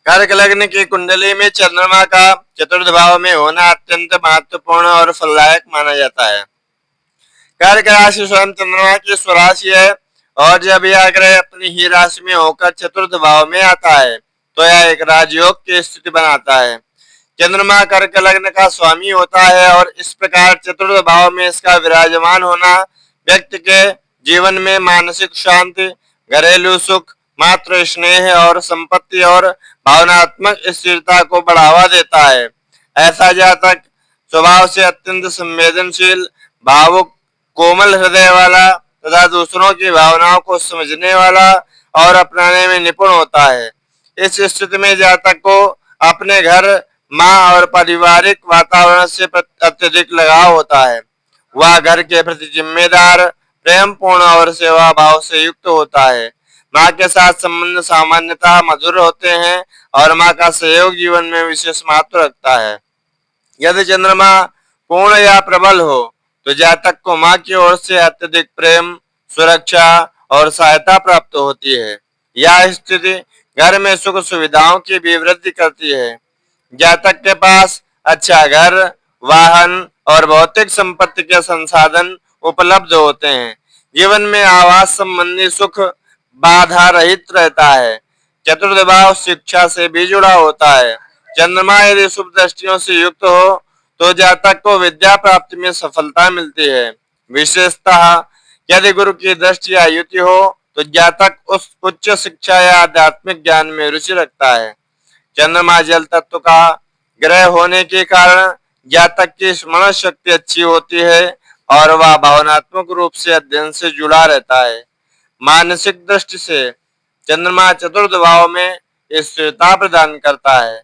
कर्क लग्न की कुंडली में चंद्रमा का चतुर्थ भाव में होना अत्यंत महत्वपूर्ण और फलदायक माना जाता है। कर्क राशि स्वयं चंद्रमा की स्वराशि है और जब यह ग्रह अपनी ही राशि में होकर चतुर्थ भाव में आता है तो यह एक राजयोग की स्थिति बनाता है। चंद्रमा कर्क लग्न का स्वामी होता है और इस प्रकार चतुर्थ भाव में इसका विराजमान होना व्यक्ति के जीवन में मानसिक शांति, घरेलू सुख, मातृ स्नेह और संपत्ति और भावनात्मक स्थिरता को बढ़ावा देता है। ऐसा जातक स्वभाव से अत्यंत संवेदनशील, भावुक, कोमल हृदय वाला तथा दूसरों की भावनाओं को समझने वाला और अपनाने में निपुण होता है। इस स्थिति में जातक को अपने घर, माँ और पारिवारिक वातावरण से अत्यधिक लगाव होता है। वह घर के प्रति जिम्मेदार, प्रेम पूर्ण और सेवा भाव से युक्त होता है। माँ के साथ संबंध सामान्यतः मधुर होते हैं और माँ का सहयोग जीवन में विशेष महत्व रखता है। यदि चंद्रमा पूर्ण या प्रबल हो तो जातक को माँ की ओर से अत्यधिक प्रेम, सुरक्षा और सहायता प्राप्त होती है। यह स्थिति घर में सुख सुविधाओं की भी वृद्धि करती है। जातक के पास अच्छा घर, वाहन और भौतिक संपत्ति के संसाधन उपलब्ध होते हैं। जीवन में आवास संबंधी सुख बाधा रहित रहता है। चतुर्थ भाव शिक्षा से भी जुड़ा होता है। चंद्रमा यदि शुभ दृष्टियों से युक्त हो तो जातक को विद्या प्राप्ति में सफलता मिलती है। विशेषतः यदि गुरु की दृष्टि या युति हो तो जातक उस उच्च शिक्षा या आध्यात्मिक ज्ञान में रुचि रखता है। चंद्रमा जल तत्व का ग्रह होने के कारण जातक की स्मरण शक्ति अच्छी होती है और वह भावनात्मक रूप से अध्ययन से जुड़ा रहता है। मानसिक दृष्टि से चंद्रमा चतुर्थ भाव में स्थिरता प्रदान करता है,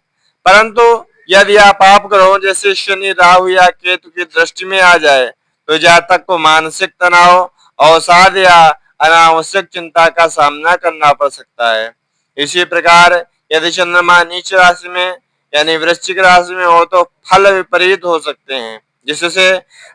परंतु यदि आप ग्रहों जैसे शनि, राहु या केतु की दृष्टि में आ जाए तो जातक को मानसिक तनाव, अवसाद या अनावश्यक चिंता का सामना करना पड़ सकता है। इसी प्रकार यदि चंद्रमा नीच राशि में यानी वृश्चिक राशि में हो तो फल विपरीत हो सकते हैं, जिससे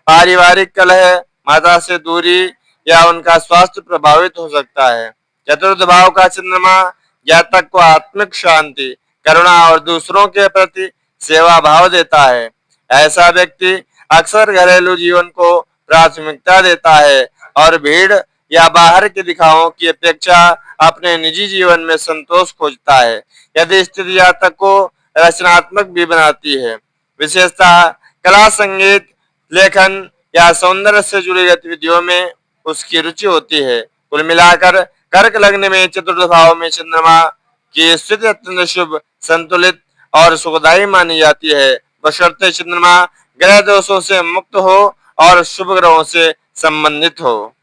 पारिवारिक कलह, माता से दूरी या उनका स्वास्थ्य प्रभावित हो सकता है। चतुर्थ भाव का चंद्रमा जातक को आत्मिक शांति, करुणा और दूसरों के प्रति सेवा भाव देता है। ऐसा व्यक्ति अक्सर घरेलू जीवन को प्राथमिकता देता है और भीड़ या बाहर के दिखावों की अपेक्षा अपने निजी जीवन में संतोष खोजता है। यदि स्थिति जातक को रचनात्मक भी बनाती है, विशेषतः कला, संगीत, लेखन या सौंदर्य से जुड़ी गतिविधियों में उसकी रुचि होती है। कुल मिलाकर कर्क लग्न में चतुर्थ भाव में चंद्रमा की स्थिति अत्यंत शुभ, संतुलित और सुखदायी मानी जाती है, बशर्ते चंद्रमा ग्रह दोषों से मुक्त हो और शुभ ग्रहों से संबंधित हो।